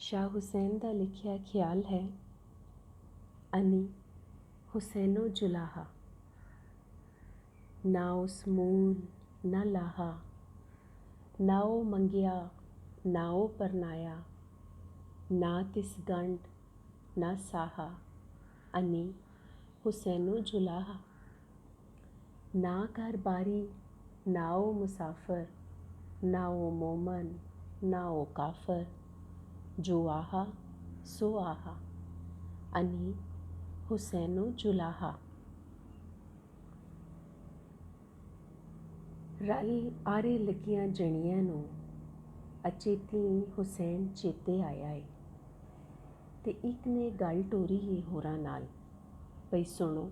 शाह हुसैन ਦਾ ਲਿਖਿਆ ਖਿਆਲ ਹੈ। ਅਨੀ ਹੁਸੈਨੋ ਜੁਲਾਹਾ, ਨਾ ਉਸ ਮੂਲ ਨਾ ਲਾਹਾ, ਨਾ ਉਹ ਮੰਗਿਆ ਨਾ ਉਹ ਪਰਨਾਇਆ, ਨਾ ਤਿਸ ਗੰਢ ਨਾ ਸਾਹਾ। ਅਨੀ ਹੁਸੈਨੋ ਜੁਲਾਹਾ, ਨਾ ਘਰ ਬਾਰੀ ਨਾ ਉਹ ਮੁਸਾਫਰ, ਨਾ ਉਹ ਮੋਮਨ ਨਾ ਉਹ ਕਾਫਰ, ਜੋ ਆਹਾ ਸੋ ਆਹਾ। ਅਨੀ ਹੁਸੈਨੋ ਜੁਲਾਹਾ। ਰਲ ਆਰੇ ਲੱਗੀਆਂ ਜਣੀਆਂ ਨੂੰ ਅਚੇਤੀ ਹੁਸੈਨ ਚੇਤੇ ਆਇਆ ਏ, ਤੇ ਇੱਕ ਨੇ ਗੱਲ ਟੋਰੀ ਏ ਹੋਰਾਂ ਨਾਲ, ਭਈ ਸੁਣੋ,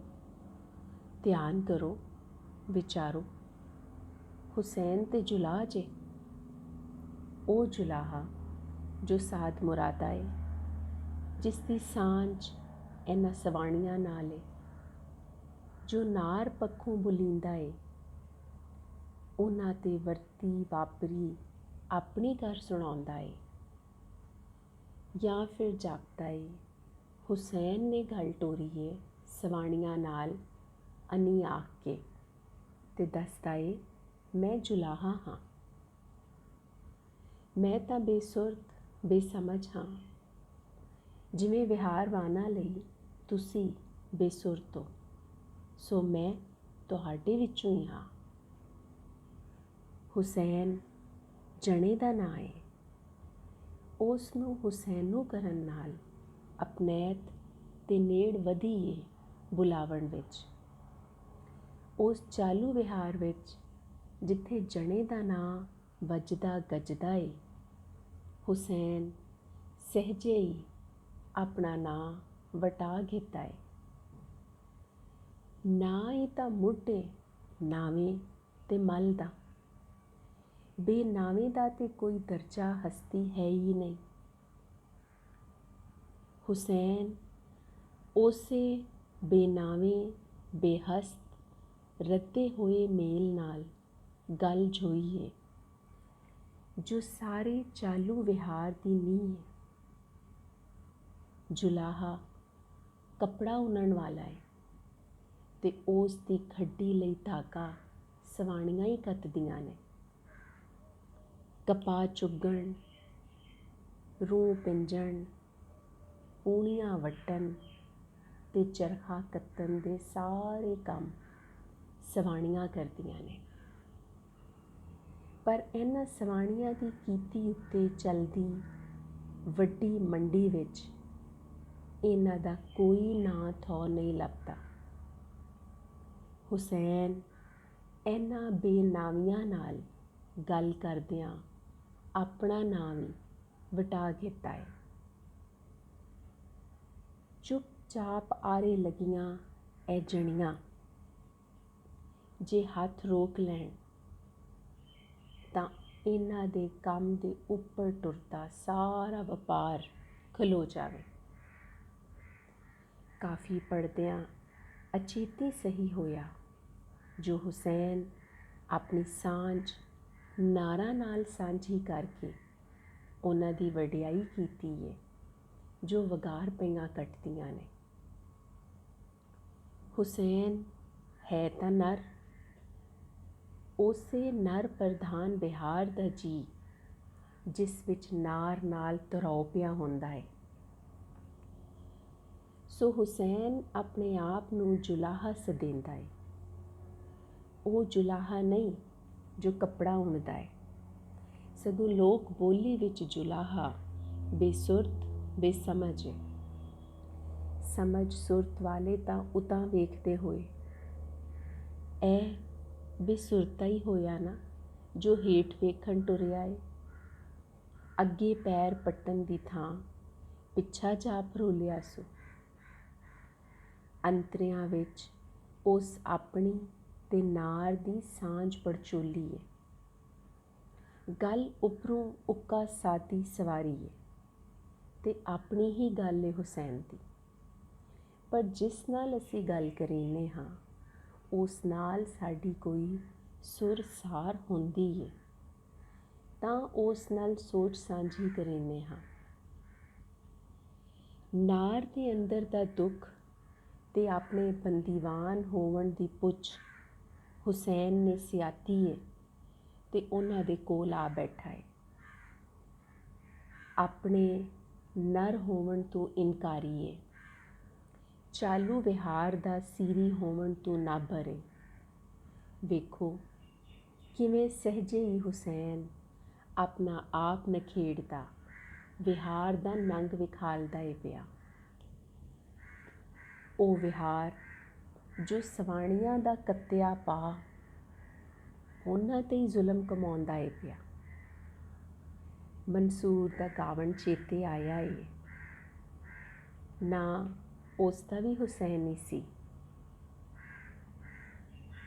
ਧਿਆਨ ਕਰੋ, ਵਿਚਾਰੋ। ਹੁਸੈਨ ਤੇ ਜੁਲਾਹ ਜੇ, ਉਹ ਜੁਲਾਹਾ ਜੋ ਸਾਦ ਮੁਰਾਦਾ ਏ, ਜਿਸ ਦੀ ਸਾਂਝ ਇਹਨਾਂ ਸਵਾਣੀਆਂ ਨਾਲ ਏ, ਜੋ ਨਾਰ ਪੱਖੋਂ ਬੁਲੀਂਦਾ ਏ, ਉਹਨਾਂ ਤੇ ਵਰਤੀ ਵਾਪਰੀ ਆਪਣੀ ਗੱਲ ਸੁਣਾਉਂਦਾ ਏ। ਜਾਂ ਫਿਰ ਜਾਪਦਾ ਏ ਹੁਸੈਨ ਨੇ ਗੱਲ ਟੋਰੀ ਏ ਸਵਾਣੀਆਂ ਨਾਲ ਅਨੀ ਆਖ ਕੇ, ਤੇ ਦੱਸਦਾ ਏ ਮੈਂ ਜੁਲਾਹਾ ਹਾਂ। ਮੈਂ ਤਾਂ ਬੇਸੁਰਤ ਬੇਸਮਝ ਹਾਂ, ਜਿਵੇਂ ਵਿਹਾਰਵਾਨਾਂ ਲਈ ਤੁਸੀਂ ਬੇਸੁਰਤ ਹੋ, ਸੋ ਮੈਂ ਤੁਹਾਡੇ ਵਿੱਚੋਂ ਹੀ ਹਾਂ। ਹੁਸੈਨ ਜਣੇ ਦਾ ਨਾਂ ਏ, ਉਸ ਨੂੰ ਹੁਸੈਨੋ ਕਰਨ ਨਾਲ ਅਪਣੈਤ ਤੇ ਨੇੜ ਵਧੀ ਏ ਬੁਲਾਵਣ ਵਿੱਚ। ਉਸ ਚਾਲੂ ਵਿਹਾਰ ਵਿੱਚ ਜਿੱਥੇ ਜਣੇ ਦਾ ਨਾਂ ਵੱਜਦਾ ਗੱਜਦਾ ਏ, ਹੁਸੈਨ ਸਹਿਜੇ ਹੀ ਆਪਣਾ ਨਾਂ ਵਟਾ ਕੀਤਾ ਏ। ਨਾ ਹੀ ਤਾਂ ਮੁੱਢ ਏ ਨਾਵੇਂ ਤੇ ਮੱਲ ਦਾ, ਬੇਨਾਵੇਂ ਦਾ ਤੇ ਕੋਈ ਦਰਜਾ ਹਸਤੀ ਹੈ ਹੀ ਨਹੀਂ। ਹੁਸੈਨ ਉਸੇ ਬੇਨਾਵੇਂ ਬੇਹਸਤ ਰੱਦੇ ਹੋਏ ਮੇਲ ਨਾਲ ਗੱਲ ਜੋਈ ਏ, ਜੋ ਸਾਰੇ ਚਾਲੂ ਵਿਹਾਰ ਦੀ ਨੀਂਹ ਏ। ਜੁਲਾਹਾ ਕੱਪੜਾ ਉਣਨ ਵਾਲਾ ਏ, ਤੇ ਉਸ ਦੀ ਖੱਡੀ ਲਈ ਧਾਗਾ ਸਵਾਣੀਆਂ ਹੀ ਕੱਤਦੀਆਂ ਨੇ। ਕਪਾਹ ਚੁਗਣ, ਰੂੰ ਪਿੰਜਣ, ਪੂਣੀਆਂ ਵੱਟਣ ਤੇ ਚਰਖਾ ਕੱਤਣ ਦੇ ਸਾਰੇ ਕੰਮ ਸਵਾਣੀਆਂ ਕਰਦੀਆਂ ਨੇ। ਪਰ ਇਹਨਾਂ ਸਵਾਣੀਆਂ ਦੀ ਕੀਤੀ ਉੱਤੇ ਚਲਦੀ ਵੱਡੀ ਮੰਡੀ ਵਿੱਚ ਇਹਨਾਂ ਦਾ ਕੋਈ ਨਾਂ ਥੌ ਨਹੀਂ ਲੱਭਦਾ। ਹੁਸੈਨ ਇਹਨਾਂ ਬੇਨਾਵੀਆਂ ਨਾਲ ਗੱਲ ਕਰਦਿਆਂ ਆਪਣਾ ਨਾਂ ਵੀ ਵਟਾ ਕੀਤਾ ਏ। ਚੁੱਪ ਚਾਪ ਆਰੇ ਲੱਗੀਆਂ ਇਹ ਜਣੀਆਂ ਜੇ ਹੱਥ ਰੋਕ ਲੈਣ ਤਾਂ ਇਹਨਾਂ ਦੇ ਕੰਮ ਦੇ ਉੱਪਰ ਟੁਰਦਾ ਸਾਰਾ ਵਪਾਰ ਖਲੋ ਜਾਵੇ। ਕਾਫੀ ਪੜਦਿਆਂ ਅਚੇਤੀ ਸਹੀ ਹੋਇਆ ਜੋ ਹੁਸੈਨ ਆਪਣੀ ਸਾਂਝ ਨਾਰਾਂ ਨਾਲ ਸਾਂਝੀ ਕਰਕੇ ਉਹਨਾਂ ਦੀ ਵਡਿਆਈ ਕੀਤੀ ਏ, ਜੋ ਵਗਾਰ ਪਈਆਂ ਕੱਟਦੀਆਂ ਨੇ। ਹੁਸੈਨ ਹੈ ਤਾਂ ਨਰ, ਉਸੇ ਨਰ ਪ੍ਰਧਾਨ ਬਿਹਾਰ ਦਾ ਜੀ, ਜਿਸ ਵਿੱਚ ਨਾਰ ਨਾਲ ਧਰੋ ਪਿਆ ਹੁੰਦਾ ਏ। ਸੋ ਹੁਸੈਨ ਆਪਣੇ ਆਪ ਨੂੰ ਜੁਲਾਹਾ ਸਦੇਂਦਾ ਏ। ਉਹ ਜੁਲਾਹਾ ਨਹੀਂ ਜੋ ਕੱਪੜਾ ਉਣਦਾ ਏ, ਸਗੋਂ ਲੋਕ ਬੋਲੀ ਵਿੱਚ ਜੁਲਾਹਾ ਬੇਸੁਰਤ ਬੇਸਮਝ ਏ। ਸਮਝ ਸੁਰਤ ਵਾਲੇ ਤਾਂ ਉਤਾਂ ਵੇਖਦੇ ਹੋਏ, ਇਹ ਬੇਸੁਰਤਾ ਹੀ ਹੋਇਆ ਨਾ ਜੋ ਹੇਠ ਵੇਖਣ ਟੁਰਿਆ ਏ। ਅੱਗੇ ਪੈਰ ਪੱਟਣ ਦੀ ਥਾਂ ਪਿੱਛਾ ਜਾ ਫਰੋਲਿਆ ਸੋ। ਅੰਤਰਿਆਂ ਵਿੱਚ ਉਸ ਆਪਣੀ ਤੇ ਨਾਰ ਦੀ ਸਾਂਝ ਪੜਚੋਲੀ ਏ। ਗੱਲ ਉੱਪਰੋਂ ਉੱਕਾ ਸਾਦੀ ਸਵਾਰੀ ਏ, ਤੇ ਆਪਣੀ ਹੀ ਗੱਲ ਏ ਹੁਸੈਨ ਦੀ। ਪਰ ਜਿਸ ਨਾਲ ਅਸੀਂ ਗੱਲ ਕਰੀਨੇ ਹਾਂ, ਉਸ ਨਾਲ ਸਾਡੀ ਕੋਈ ਸੁਰ ਸਾਰ ਹੁੰਦੀ ਏ, ਤਾਂ ਉਸ ਨਾਲ ਸੋਚ ਸਾਂਝੀ ਕਰੀਨੇ ਹਾਂ। ਨਾਰ ਦੇ ਅੰਦਰ ਦਾ ਦੁੱਖ ਤੇ ਆਪਣੇ ਬੰਦੀਵਾਨ ਹੋਵਣ ਦੀ ਪੁੱਛ ਹੁਸੈਨ ਨੇ ਸਿਆਤੀ ਹੈ ਤੇ ਉਹਨਾਂ ਦੇ ਕੋਲ ਆ ਬੈਠਾ ਹੈ। ਆਪਣੇ ਨਰ ਹੋਵਣ ਤੋਂ ਇਨਕਾਰੀ ਹੈ, ਚਾਲੂ ਵਿਹਾਰ ਦਾ ਸੀਰੀ ਹੋਵਣ ਤੋਂ ਨਾਭਰ ਹੈ। ਵੇਖੋ ਕਿਵੇਂ ਸਹਿਜੇ ਹੀ ਹੁਸੈਨ ਆਪਣਾ ਆਪ ਨਖੇੜਦਾ ਵਿਹਾਰ ਦਾ ਨੰਗ ਵਿਖਾਲਦਾ ਏ ਪਿਆ। ਉਹ ਵਿਹਾਰ ਜੋ ਸਵਾਣੀਆਂ ਦਾ ਕੱਤਿਆ ਪਾ ਉਹਨਾਂ ਤੇ ਹੀ ਜ਼ੁਲਮ ਕਮਾਉਂਦਾ ਏ ਪਿਆ। ਮਨਸੂਰ ਦਾ ਗਾਵਣ ਚੇਤੇ ਆਇਆ ਏ, ਨਾ ਉਸ ਦਾ ਵੀ ਹੁਸੈਨ ਹੀ ਸੀ।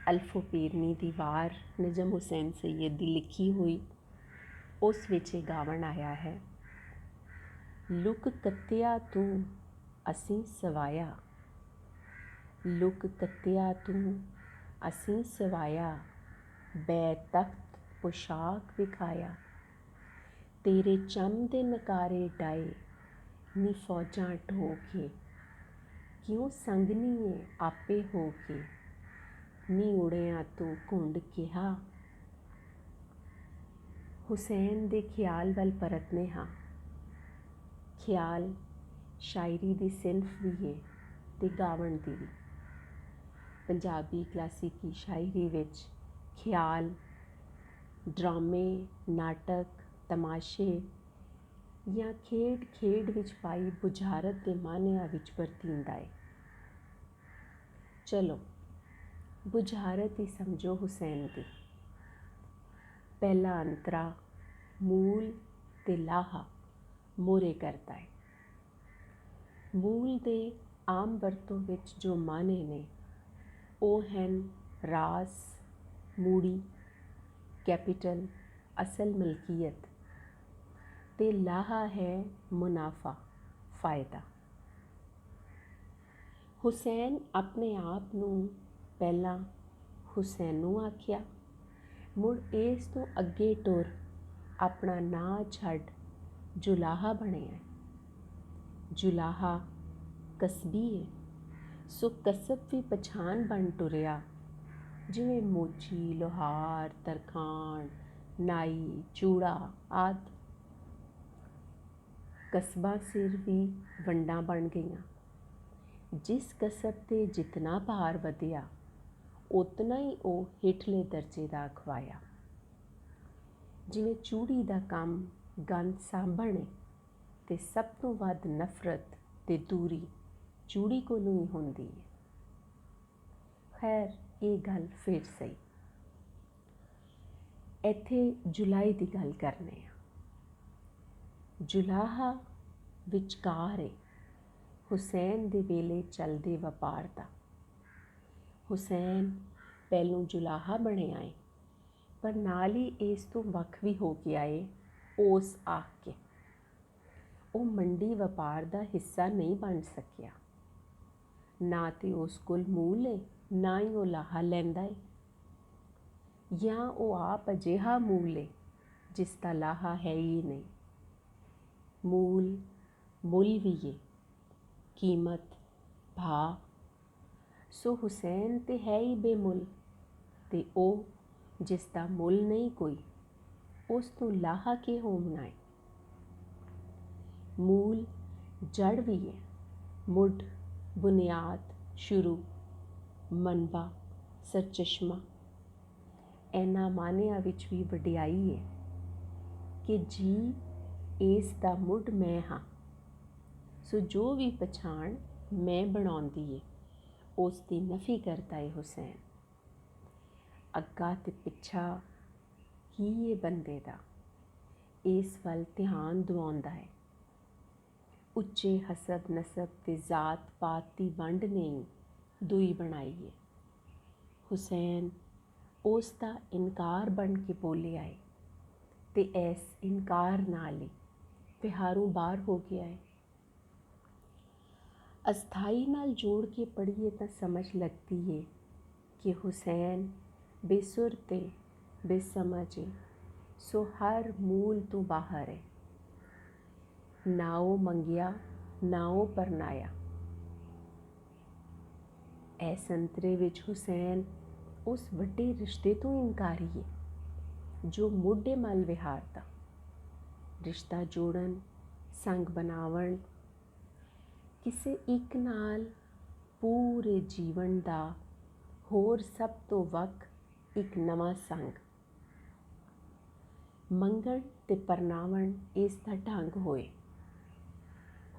ਅਲਫੋ ਪੀਰਨੀ ਦੀ ਵਾਰ ਨਜਮ ਹੁਸੈਨ ਸੈਯਦ ਦੀ ਲਿਖੀ ਹੋਈ, ਉਸ ਵਿੱਚ ਇਹ ਗਾਵਣ ਆਇਆ ਹੈ। ਲੁਕ ਕੱਤਿਆ ਤੂੰ ਅਸੀਂ ਸਵਾਇਆ, ਲੁਕ ਕੱਤਿਆ ਤੂੰ ਅਸੀਂ ਸਵਾਇਆ, ਬੈ ਤਖਤ ਪੁਸ਼ਾਕ ਵਿਖਾਇਆ। ਤੇਰੇ ਚੰਮ ਦੇ ਨਕਾਰੇ ਡਾਏ ਨੀ ਫੌਜਾਂ ਢੋ ਕੇ, ਕਿਉਂ ਸੰਗਨੀ ਏ ਆਪੇ ਹੋ ਕੇ, ਨੀ ਉੜਿਆ ਤੂੰ ਘੁੰਡ ਕਿਹਾ। ਹੁਸੈਨ ਦੇ ਖਿਆਲ ਵੱਲ ਪਰਤਨੇ ਹਾਂ। ਖਿਆਲ ਸ਼ਾਇਰੀ ਦੀ ਸਿਨਫ ਵੀ ਹੈ ਤੇ ਗਾਵਣ ਦੀ ਵੀ। ਪੰਜਾਬੀ ਕਲਾਸੀਕੀ ਸ਼ਾਇਰੀ ਵਿੱਚ ਖਿਆਲ ਡਰਾਮੇ, ਨਾਟਕ, ਤਮਾਸ਼ੇ ਜਾਂ ਖੇਡ ਖੇਡ ਵਿੱਚ ਪਾਈ ਬੁਝਾਰਤ ਦੇ ਮਾਨਿਆਂ ਵਿੱਚ ਵਰਤੀਂਦਾ ਹੈ। ਚਲੋ ਬੁਝਾਰਤ ਹੀ ਸਮਝੋ ਹੁਸੈਨ ਦੀ। ਪਹਿਲਾ ਅੰਤਰਾ ਮੂਲ ਤੇ ਲਾਹਾ ਮੋਰੇ ਕਰਦਾ ਹੈ। ਮੂਲ ਦੇ ਆਮ ਵਰਤੋਂ ਵਿੱਚ ਜੋ ਮਾਨੇ ਨੇ ਉਹ ਹਨ ਰਾਸ, ਮੂੜੀ, ਕੈਪੀਟਲ, ਅਸਲ ਮਲਕੀਅਤ, ਤੇ ਲਾਹਾ ਹੈ ਮੁਨਾਫਾ, ਫਾਇਦਾ। ਹੁਸੈਨ ਆਪਣੇ ਆਪ ਨੂੰ ਪਹਿਲਾਂ ਹੁਸੈਨੂ ਆਖਿਆ, ਮੁੜ ਇਸ ਤੋਂ ਅੱਗੇ ਟੁਰ ਆਪਣਾ ਨਾਂ ਛੱਡ ਜੁਲਾਹਾ ਬਣਿਆ। ਜੁਲਾਹਾ ਕਸਬੀ ਹੈ, ਸੋ ਕਸਬ ਵੀ ਪਛਾਣ ਬਣ ਟੁਰਿਆ, ਜਿਵੇਂ ਮੋਚੀ, ਲੋਹਾਰ, ਤਰਖਾਣ, ਨਾਈ, ਚੂੜਾ ਆਦਿ। ਕਸਬਾਂ ਸਿਰ ਵੀ ਵੰਡਾਂ ਬਣ ਗਈਆਂ। ਜਿਸ ਕਸਬ 'ਤੇ ਜਿਤਨਾ ਭਾਰ ਵਧਿਆ ਉਤਨਾ ਹੀ ਉਹ ਹੇਠਲੇ ਦਰਜੇ ਦਾ ਅਖਵਾਇਆ। ਜਿਵੇਂ ਚੂੜੀ ਦਾ ਕੰਮ ਗੰਦ ਸਾਂਭਣ ਹੈ ਤੇ ਸਭ ਤੋਂ ਵੱਧ ਨਫ਼ਰਤ ਤੇ ਦੂਰੀ ਚੂੜੀ ਕੋਲੋਂ ਹੀ ਹੁੰਦੀ ਹੈ। ਖੈਰ ਇਹ ਗੱਲ ਫਿਰ ਸਹੀ। ਇੱਥੇ ਜੁਲਾਈ ਦੀ ਗੱਲ ਕਰਨੇ ਆ। ਜੁਲਾਹਾ ਵਿਚਕਾਰ ਹੈ ਹੁਸੈਨ ਦੇ ਵੇਲੇ ਚੱਲਦੇ ਵਪਾਰ ਦਾ। ਹੁਸੈਨ ਪਹਿਲੋਂ ਜੁਲਾਹਾ ਬਣਿਆ ਹੈ, ਪਰ ਨਾਲ ਹੀ ਇਸ ਤੋਂ ਵੱਖ ਵੀ ਹੋ ਕੇ ਆਏ ਉਸ ਆਖ ਕੇ। ਉਹ ਮੰਡੀ ਵਪਾਰ ਦਾ ਹਿੱਸਾ ਨਹੀਂ ਬਣ ਸਕਿਆ। ਨਾ ਤੇ ਉਸ ਕੋਲ ਮੂਲ ਹੈ, ਨਾ ਹੀ ਉਹ ਲਾਹਾ ਲੈਂਦਾ ਹੈ, ਜਾਂ ਉਹ ਆਪ ਅਜਿਹਾ ਮੂਲ ਹੈ ਜਿਸ ਦਾ ਲਾਹਾ ਹੈ ਹੀ ਨਹੀਂ। ਮੂਲ ਮੁੱਲ ਵੀ ਹੈ, ਕੀਮਤ, ਭਾਅ। ਸੋ ਹੁਸੈਨ ਤੇ ਹੈ ਹੀ ਬੇਮੁੱਲ, ਤੇ ਉਹ ਜਿਸ ਦਾ ਮੁੱਲ ਨਹੀਂ ਕੋਈ, ਉਸ ਤੋਂ ਲਾਹਾ ਕੀ ਹੋਣਾ ਹੈ। ਮੂਲ ਜੜ ਵੀ ਹੈ, ਮੁੱਢ, ਬੁਨਿਆਦ, ਸ਼ੁਰੂ, ਮਨਬਾ, ਸਰਚਸ਼ਮਾ। ਇਹਨਾਂ ਮਾਨਿਆਂ ਵਿੱਚ ਵੀ ਵਡਿਆਈ ਹੈ ਕਿ ਜੀ ਇਸ ਦਾ ਮੁੱਢ ਮੈਂ ਹਾਂ। ਸੋ ਜੋ ਵੀ ਪਛਾਣ ਮੈਂ ਬਣਾਉਂਦੀ ਹੈ ਉਸ ਦੀ ਨਫੀ ਕਰਦਾ ਹੈ ਹੁਸੈਨ। ਅੱਗਾ ਤੇ ਪਿੱਛਾ ਕੀ ਇਹ ਬੰਦੇ ਦਾ, ਇਸ ਵੱਲ ਧਿਆਨ ਦਿਵਾਉਂਦਾ ਹੈ। ਉੱਚੇ ਹਸਬ ਨਸਬ ਤੇ ਜ਼ਾਤ ਪਾਤ ਦੀ ਵੰਡ ਨਹੀਂ ਦੂਈ ਬਣਾਈ ਹੈ। ਹੁਸੈਨ ਉਸ ਦਾ ਇਨਕਾਰ ਬਣ ਕੇ ਬੋਲਿਆ ਹੈ ਤੇ ਇਸ ਇਨਕਾਰ ਨਾਲ ਹੀ ਤਿਹਾਰੋਂ ਬਾਹਰ ਹੋ ਗਿਆ ਹੈ। ਅਸਥਾਈ ਨਾਲ ਜੋੜ ਕੇ ਪੜ੍ਹੀਏ ਤਾਂ ਸਮਝ ਲੱਗਦੀ ਹੈ ਕਿ ਹੁਸੈਨ ਬੇਸੁਰ ਤੇ ਬੇਸਮਝ ਹੈ, ਸੋ ਹਰ ਮੂਲ ਤੋਂ ਬਾਹਰ ਹੈ। ਨਾ ਉਹ ਮੰਗਿਆ ਨਾਉ ਪਰਨਾਇਆ। ਇਹ ਸੰਤਰੇ ਵਿੱਚ ਹੁਸੈਨ ਉਸ ਵੱਡੇ ਰਿਸ਼ਤੇ ਤੋਂ ਇਨਕਾਰੀ ਹੈ ਜੋ ਮੋਢੇ ਮਲ ਵਿਹਾਰ ਦਾ ਰਿਸ਼ਤਾ ਜੋੜਨ, ਸੰਗ ਬਣਾਵਣ, ਕਿਸੇ ਇੱਕ ਨਾਲ ਪੂਰੇ ਜੀਵਨ ਦਾ ਹੋਰ ਸਭ ਤੋਂ ਵੱਖ ਇੱਕ ਨਵਾਂ ਸੰਗ ਮੰਗਣ ਤੇ ਪਰਨਾਵਣ ਇਸ ਦਾ ਢੰਗ ਹੋਏ।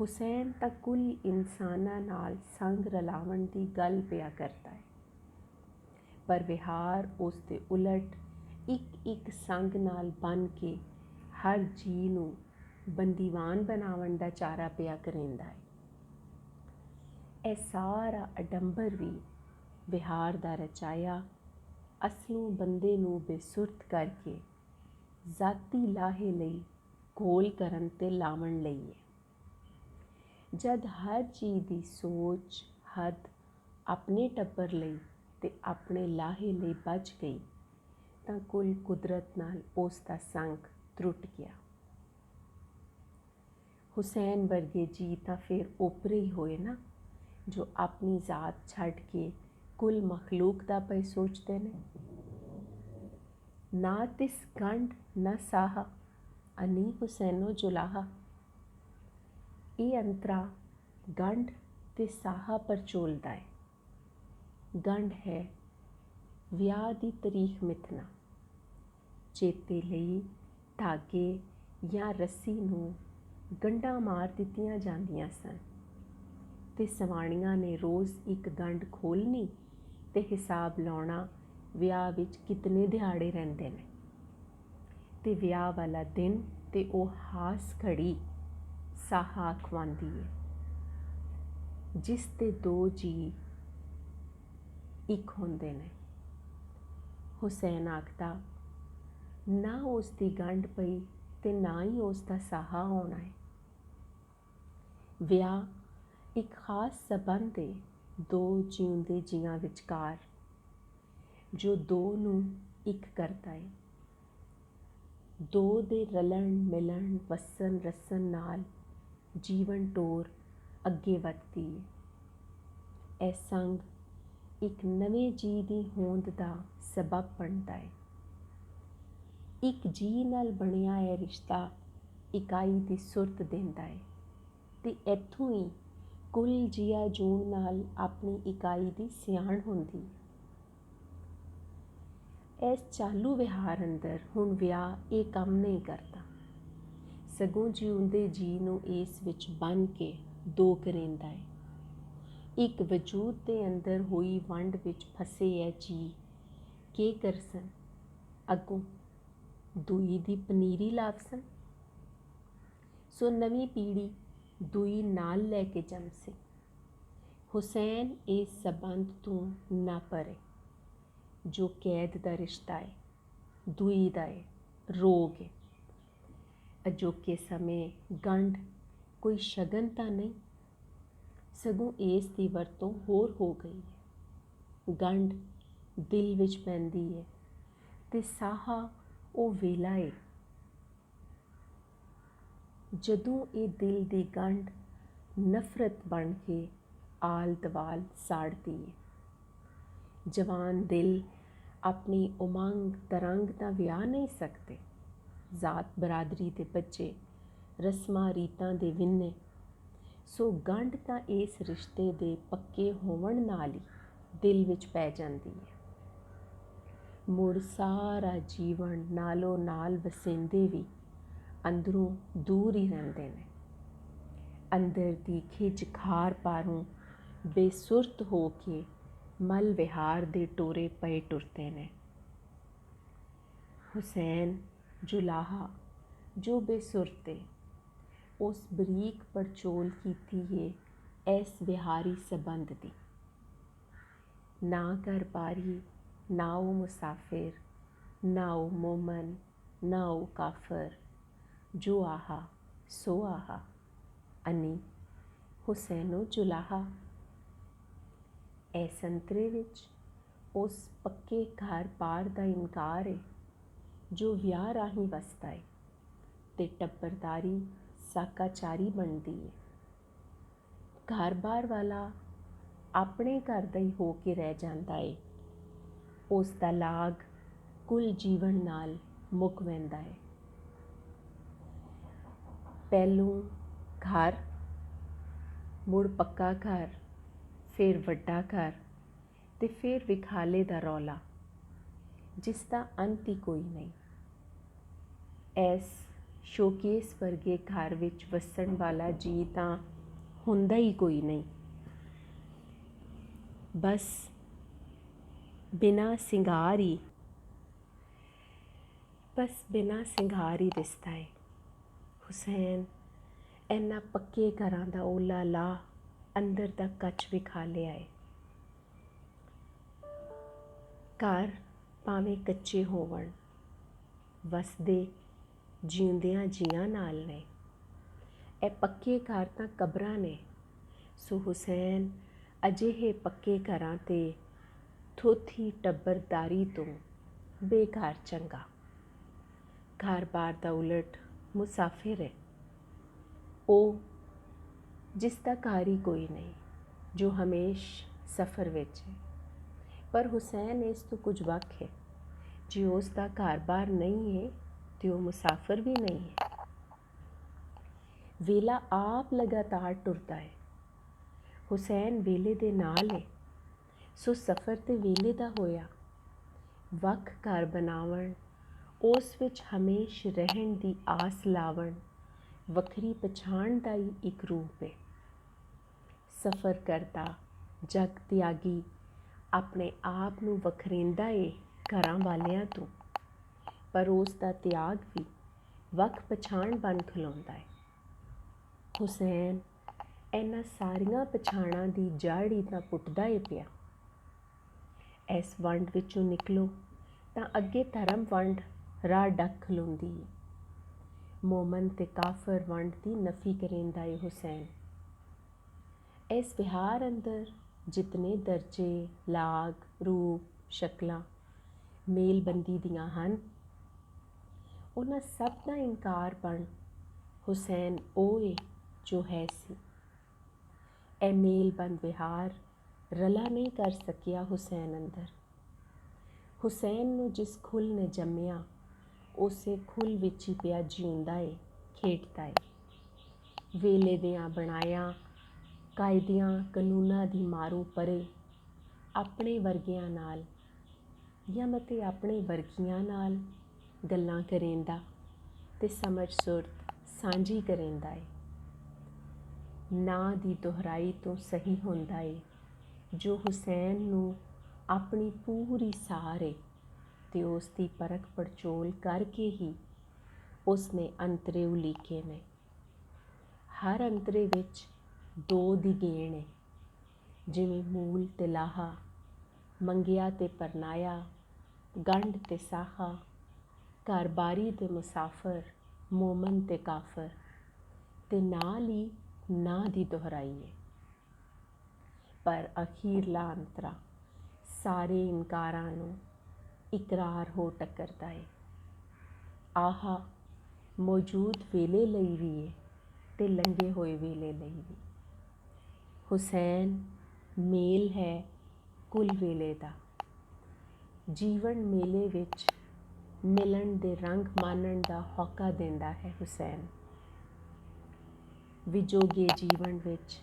ਹੁਸੈਨ ਤਾਂ ਕੁੱਲ ਇਨਸਾਨਾਂ ਨਾਲ ਸੰਗ ਰਲਾਵਣ ਦੀ ਗੱਲ ਪਿਆ ਕਰਦਾ ਹੈ, ਪਰ ਵਿਹਾਰ ਉਸ ਦੇ ਉਲਟ ਇੱਕ ਇੱਕ ਸੰਗ ਨਾਲ ਬਣ ਕੇ ਹਰ ਜੀਅ ਨੂੰ ਬੰਦੀਵਾਨ ਬਣਾਉਣ ਦਾ ਚਾਰਾ ਪਿਆ ਕਰਿੰਦਾ ਹੈ। ਇਹ ਸਾਰਾ ਅਡੰਬਰ ਵੀ ਵਿਹਾਰ ਦਾ ਰਚਾਇਆ ਅਸਲੋਂ ਬੰਦੇ ਨੂੰ ਬੇਸੁਰਤ ਕਰਕੇ ਜ਼ਾਤੀ ਲਾਹੇ ਲਈ ਘੋਲ ਕਰਨ ਤੇ ਲਾਵਣ ਲਈ ਹੈ। ਜਦ ਹਰ ਚੀਜ਼ ਦੀ ਸੋਚ ਹੱਦ ਆਪਣੇ ਟੱਬਰ ਲਈ ਤੇ ਆਪਣੇ ਲਾਹੇ ਲਈ ਬਚ ਗਈ ਤਾਂ ਕੁੱਲ ਕੁਦਰਤ ਨਾਲ ਉਸ ਦਾ ਸੰਗ ਟੁੱਟ ਗਿਆ। ਹੁਸੈਨ ਵਰਗੇ ਜੀ ਤਾਂ ਫਿਰ ਓਪਰੇ ਹੀ ਹੋਏ ਨਾ, ਜੋ ਆਪਣੀ ਜ਼ਾਤ ਛੱਡ ਕੇ ਕੁੱਲ ਮਖਲੂਕ ਦਾ ਪਏ ਸੋਚਦੇ ਨੇ। ਨਾ ਤਿਸ ਗੰਢ ਨਾ ਸਾਹਾ, ਅਨੀ ਹੁਸੈਨੋ ਜੁਲਾਹਾ। ਇਹ ਅੰਤਰਾ ਗੰਢ ਤੇ ਸਾਹਾ ਪਰ ਝੋਲਦਾ ਹੈ। ਗੰਢ ਹੈ ਵਿਆਹ ਦੀ ਤਰੀਕ ਮਿਥਣਾ, ਚੇਤੇ ਲਈ ਧਾਗੇ ਜਾਂ ਰੱਸੀ ਨੂੰ ਗੰਢਾਂ ਮਾਰ ਦਿੱਤੀਆਂ ਜਾਂਦੀਆਂ ਸਨ ਤੇ ਸਵਾਣੀਆਂ ਨੇ ਰੋਜ਼ ਇੱਕ ਗੰਢ ਖੋਲ੍ਹਣੀ ਤੇ ਹਿਸਾਬ ਲਾਉਣਾ ਵਿਆਹ ਵਿੱਚ ਕਿਤਨੇ ਦਿਹਾੜੇ ਰਹਿੰਦੇ ਨੇ, ਤੇ ਵਿਆਹ ਵਾਲਾ ਦਿਨ ਤੇ ਉਹ ਖਾਸ ਘੜੀ ਸਾਹਾ ਅਖਵਾਉਂਦੀ ਹੈ, ਜਿਸ ਤੇ ਦੋ ਜੀਅ ਇੱਕ ਹੁੰਦੇ ਨੇ। ਹੁਸੈਨ ਆਖਦਾ, ਨਾ ਉਸ ਦੀ ਗੰਢ ਪਈ ਤੇ ਨਾ ਹੀ ਉਸ ਦਾ ਸਾਹਾ ਹੋਣਾ ਹੈ। ਵਿਆਹ ਇੱਕ ਖਾਸ ਸਬੰਧ ਹੈ ਦੋ ਜਿਉਂਦੇ ਜੀਆਂ ਵਿਚਕਾਰ, ਜੋ ਦੋ ਨੂੰ ਇੱਕ ਕਰਦਾ ਹੈ। ਦੋ ਦੇ ਰਲਣ ਮਿਲਣ ਵਸਣ ਰਸਣ ਨਾਲ ਜੀਵਨ ਟੋਰ ਅੱਗੇ ਵੱਧਦੀ ਹੈ। ਇਹ ਸੰਗ ਇੱਕ ਨਵੇਂ ਜੀਅ ਦੀ ਹੋਂਦ ਦਾ ਸਬਬ ਬਣਦਾ ਹੈ। ਇੱਕ ਜੀਅ ਨਾਲ ਬਣਿਆ ਇਹ ਰਿਸ਼ਤਾ ਇਕਾਈ ਦੀ ਸੁਰਤ ਦਿੰਦਾ ਹੈ ਤੇ ਇੱਥੋਂ ਹੀ ਕੁੱਲ ਜੀਆ ਜੂਣ ਨਾਲ ਆਪਣੀ ਇਕਾਈ ਦੀ ਸਿਆਣ ਹੁੰਦੀ ਹੈ। ਇਸ ਚਾਲੂ ਵਿਹਾਰ ਅੰਦਰ ਹੁਣ ਵਿਆਹ ਇਹ ਕੰਮ ਨਹੀਂ ਕਰਦਾ, ਸਗੋਂ ਜਿਉਂਦੇ ਜੀਅ ਨੂੰ ਇਸ ਵਿੱਚ ਬੰਨ੍ਹ ਕੇ ਦੋ ਕਰਿੰਦਾ ਹੈ। ਇੱਕ ਵਜੂਦ ਦੇ ਅੰਦਰ ਹੋਈ ਵੰਡ ਵਿੱਚ ਫਸੇ ਇਹ ਜੀਅ ਕੀ ਕਰਸਨ, ਅੱਗੋਂ ਦੂਈ ਦੀ ਪਨੀਰੀ ਲਾਵਸਨ। ਸੋ ਨਵੀਂ ਪੀੜ੍ਹੀ ਦੂਈ ਨਾਲ ਲੈ ਕੇ ਜੰਮਸੇ। ਹੁਸੈਨ ਇਸ ਸਬੰਧ ਤੋਂ ਨਾ ਪਰੇ, ਜੋ ਕੈਦ ਦਾ ਰਿਸ਼ਤਾ ਹੈ, ਦੂਈ ਦਾ ਹੈ, ਰੋਗ ਹੈ। ਅਜੋਕੇ ਸਮੇਂ ਗੰਢ ਕੋਈ ਸ਼ਗਨ ਤਾਂ ਨਹੀਂ, ਸਗੋਂ ਇਸ ਦੀ ਵਰਤੋਂ ਹੋਰ ਹੋ ਗਈ ਹੈ। ਗੰਢ ਦਿਲ ਵਿੱਚ ਪੈਂਦੀ ਹੈ ਤੇ ਸਾਹਾ ਉਹ ਵੇਲਾ ਹੈ ਜਦੋਂ ਇਹ ਦਿਲ ਦੀ ਗੰਢ ਨਫ਼ਰਤ ਬਣ ਕੇ ਆਲ ਦਵਾਲ ਸਾੜਦੀ ਹੈ। ਜਵਾਨ ਦਿਲ ਆਪਣੀ ਉਮੰਗ ਤਰੰਗ ਦਾ ਵਿਆਹ ਨਹੀਂ ਸਕਦੇ। ਜ਼ਾਤ ਬਰਾਦਰੀ ਦੇ ਬੱਚੇ, ਰਸਮਾਂ ਰੀਤਾਂ ਦੇ ਵਿੰਨੇ। ਸੋ ਗੰਢ ਤਾਂ ਇਸ ਰਿਸ਼ਤੇ ਦੇ ਪੱਕੇ ਹੋਵਣ ਨਾਲ ਹੀ ਦਿਲ ਵਿੱਚ ਪੈ ਜਾਂਦੀ ਹੈ। ਮੁੜ ਸਾਰਾ ਜੀਵਨ ਨਾਲੋਂ ਨਾਲ ਵਸਿੰਦੇ ਵੀ ਅੰਦਰੋਂ ਦੂਰ ਹੀ ਰਹਿੰਦੇ ਨੇ। ਅੰਦਰ ਦੀ ਖਿੱਚ ਖਾਰ ਪਾਰੋਂ ਬੇਸੁਰਤ ਹੋ ਕੇ ਮਲ ਵਿਹਾਰ ਦੇ ਟੋਰੇ ਪਏ ਟੁਰਦੇ ਨੇ। ਹੁਸੈਨ ਜੁਲਾਹਾ ਜੋ ਬੇਸੁਰਤੇ ਉਸ ਬਰੀਕ ਪੜਚੋਲ ਕੀਤੀ ਹੈ ਇਸ ਵਿਹਾਰੀ ਸਬੰਧ ਦੀ। ਨਾ ਘਰ ਬਾਰੀ, ਨਾ ਉਹ ਮੁਸਾਫਿਰ, ਨਾ ਉਹ ਮੋਮਨ, ਨਾ ਉਹ ਕਾਫਰ, ਜੋ ਆਹਾ ਸੋ ਆਹਾ, ਅਨੀ ਹੁਸੈਨੋ ਜੁਲਾਹਾ। ਇਹ ਸੰਤਰੇ ਵਿੱਚ ਉਸ ਪੱਕੇ ਘਰ ਬਾਰ ਦਾ ਇਨਕਾਰ ਹੈ ਜੋ ਵਿਆਹ ਰਾਹੀਂ ਵਸਦਾ ਹੈ ਤੇ ਟੱਬਰਦਾਰੀ ਸਾਕਾਚਾਰੀ ਬਣਦੀ ਹੈ। ਘਰ-ਬਾਰ ਵਾਲਾ ਆਪਣੇ ਘਰ ਦਾ ਹੀ ਹੋ ਕੇ ਰਹਿ ਜਾਂਦਾ ਏ, ਉਸ ਦਾ ਲਾਗ ਕੁੱਲ ਜੀਵਨ ਨਾਲ ਮੁੱਕ ਵਹਿੰਦਾ ਏ। ਪਹਿਲੋਂ ਘਰ, ਮੁੜ ਪੱਕਾ ਘਰ, ਫਿਰ ਵੱਡਾ ਘਰ ਤੇ ਫਿਰ ਵਿਖਾਲੇ ਦਾ ਰੌਲਾ, ਜਿਸ ਦਾ ਅੰਤ ਹੀ ਕੋਈ ਨਹੀਂ। ਇਸ ਸ਼ੋਕੇਸ ਵਰਗੇ ਘਰ ਵਿੱਚ ਵਸਣ ਵਾਲਾ ਜੀ ਤਾਂ ਹੁੰਦਾ ਹੀ ਕੋਈ ਨਹੀਂ। ਬਸ ਬਿਨਾਂ ਸਿੰਗਾਰ ਹੀ ਦਿਸਦਾ ਏ। ਹੁਸੈਨ ਇਹਨਾਂ ਪੱਕੇ ਘਰਾਂ ਦਾ ਓਲਾ ਲਾ ਅੰਦਰ ਦਾ ਕੱਚ ਵਿਖਾ ਲਿਆ ਏ। ਘਰ ਭਾਵੇਂ ਕੱਚੇ ਹੋਵਣ, ਵਸਦੇ ਜਿਉਂਦਿਆਂ ਜੀਆਂ ਨਾਲ ਨੇ। ਇਹ ਪੱਕੇ ਘਰ ਤਾਂ ਕਬਰਾਂ ਨੇ। ਸੋ ਹੁਸੈਨ ਅਜਿਹੇ ਪੱਕੇ ਘਰਾਂ ਤੇ ਥੋਥੀ ਟੱਬਰਦਾਰੀ ਤੋਂ ਬੇਘਰ ਚੰਗਾ। ਘਰ-ਬਾਰ ਦਾ ਉਲਟ ਮੁਸਾਫਿਰ ਹੈ ਉਹ, ਜਿਸ ਦਾ ਘਰ ਹੀ ਕੋਈ ਨਹੀਂ, ਜੋ ਹਮੇਸ਼ ਸਫ਼ਰ ਵਿੱਚ ਹੈ। ਪਰ ਹੁਸੈਨ ਇਸ ਤੋਂ ਕੁਝ ਵੱਖ ਹੈ। ਜੇ ਉਸ ਦਾ ਘਰ-ਬਾਰ ਨਹੀਂ ਹੈ ਤੇ ਉਹ ਮੁਸਾਫਿਰ ਵੀ ਨਹੀਂ ਹੈ। ਵੇਲਾ ਆਪ ਲਗਾਤਾਰ ਟੁਰਦਾ ਹੈ। ਹੁਸੈਨ ਵੇਲੇ ਦੇ ਨਾਲ ਹੈ, ਸੋ ਸਫ਼ਰ ਤੇ ਵੇਲੇ ਦਾ ਹੋਇਆ। ਵੱਖ ਘਰ ਬਣਾਵਣ, ਉਸ ਵਿੱਚ ਹਮੇਸ਼ ਰਹਿਣ ਦੀ ਆਸ ਲਾਵਣ, ਵੱਖਰੀ ਪਛਾਣ ਦਾ ਹੀ ਇੱਕ ਰੂਪ ਹੈ। ਸਫ਼ਰ ਕਰਦਾ ਜਗ ਤਿਆਗੀ ਆਪਣੇ ਆਪ ਨੂੰ ਵਖਰੇਂਦਾ ਏ ਘਰਾਂ ਵਾਲਿਆਂ ਤੋਂ, ਪਰ ਉਸ ਦਾ ਤਿਆਗ ਵੀ ਵੱਖ ਪਛਾਣ ਬਣ ਖਲੋਂਦਾ ਹੈ। ਹੁਸੈਨ ਇਹਨਾਂ ਸਾਰੀਆਂ ਪਛਾਣਾਂ ਦੀ ਜੜ ਹੀ ਤਾਂ ਪੁੱਟਦਾ ਏ ਪਿਆ। ਇਸ ਵੰਡ ਵਿੱਚੋਂ ਨਿਕਲੋ ਤਾਂ ਅੱਗੇ ਧਰਮ ਵੰਡ ਰਾਹ ਡੱਕ ਖਲੋਂਦੀ ਏ। ਮੋਮਨ ਤੇ ਕਾਫਰ ਵੰਡ ਦੀ ਨਫੀ ਕਰੇਂਦਾ ਏ ਹੁਸੈਨ। ਇਸ ਵਿਹਾਰ ਅੰਦਰ ਜਿਤਨੇ ਦਰਜੇ, ਲਾਗ, ਰੂਪ, ਸ਼ਕਲਾਂ ਮੇਲਬੰਦੀ ਦੀਆਂ ਹਨ, ਉਹਨਾਂ ਸਭ ਦਾ ਇਨਕਾਰ ਬਣ ਹੁਸੈਨ ਉਹ ਏ ਜੋ ਹੈ ਸੀ। ਇਹ ਮੇਲਬੰਦ ਵਿਹਾਰ ਰਲਾ ਨਹੀਂ ਕਰ ਸਕਿਆ ਹੁਸੈਨ ਅੰਦਰ। ਹੁਸੈਨ ਨੂੰ ਜਿਸ ਖੁੱਲ੍ਹ ਨੇ ਜੰਮਿਆ, ਉਸੇ ਖੁੱਲ੍ਹ ਵਿੱਚ ਹੀ ਪਿਆ ਜਿਉਂਦਾ ਏ, ਖੇਡਦਾ ਏ। ਵੇਲੇ ਦਿਆਂ ਬਣਾਇਆ ਕਾਇਦਿਆਂ ਕਾਨੂੰਨਾਂ ਦੀ ਮਾਰੂ ਪਰੇ, ਆਪਣੇ ਵਰਗਿਆਂ ਨਾਲ ਜਾਂ ਮਤੇ ਆਪਣੇ ਵਰਗੀਆਂ ਨਾਲ ਗੱਲਾਂ ਕਰੇਂਦਾ ਤੇ ਸਮਝ ਸੁਰਤ ਸਾਂਝੀ ਕਰੇਂਦਾ ਏ। ਨਾਂ ਦੀ ਦੁਹਰਾਈ ਤੋਂ ਸਹੀ ਹੁੰਦਾ ਏ ਜੋ ਹੁਸੈਨ ਨੂੰ ਆਪਣੀ ਪੂਰੀ ਸਾਰ ਏ, ਤੇ ਉਸ ਦੀ ਪਰਖ ਪੜਚੋਲ ਕਰਕੇ ਹੀ ਉਸਨੇ ਅੰਤਰੇ ਉਲੀਕੇ ਨੇ। ਹਰ ਅੰਤਰੇ ਵਿੱਚ ਦੋ ਦੀ ਗੇਣ ਏ, ਜਿਵੇਂ ਮੂਲ ਤੇ ਲਾਹਾ, ਮੰਗਿਆ ਤੇ ਪਰਨਾਇਆ, ਗੰਢ ਤੇ ਸਾਹਾ, ਘਰ-ਬਾਰੀ ਤੇ ਮੁਸਾਫਰ, ਮੋਮਨ ਤੇ ਕਾਫਰ, ਤੇ ਨਾਲ ਹੀ ਨਾਂ ਦੀ ਦੁਹਰਾਈ ਏ। ਪਰ ਅਖੀਰਲਾ ਅੰਤਰਾ ਸਾਰੇ ਇਨਕਾਰਾਂ ਨੂੰ ਇਕਰਾਰ ਹੋ ਟੱਕਰਦਾ ਏ। ਆਹਾ ਮੌਜੂਦ ਵੇਲੇ ਲਈ ਵੀ ਏ ਤੇ ਲੰਘੇ ਹੋਏ ਵੇਲੇ ਲਈ ਵੀ। ਹੁਸੈਨ ਮੇਲ ਹੈ ਕੁੱਲ ਵੇਲੇ ਦਾ। ਜੀਵਨ ਮੇਲੇ ਵਿੱਚ ਮਿਲਣ ਦੇ ਰੰਗ ਮਾਣਨ ਦਾ ਹੌਕਾ ਦਿੰਦਾ ਹੈ ਹੁਸੈਨ। ਵਿਜੋਗੇ ਜੀਵਨ ਵਿੱਚ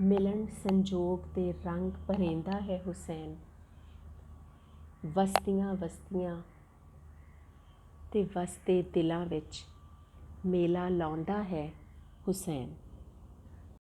ਮਿਲਣ ਸੰਜੋਗ ਦੇ ਰੰਗ ਭਰੇਂਦਾ ਹੈ ਹੁਸੈਨ। ਵਸਦੀਆਂ ਤੇ ਵਸਦੇ ਦਿਲਾਂ ਵਿੱਚ ਮੇਲਾ ਲਾਉਂਦਾ ਹੈ ਹੁਸੈਨ।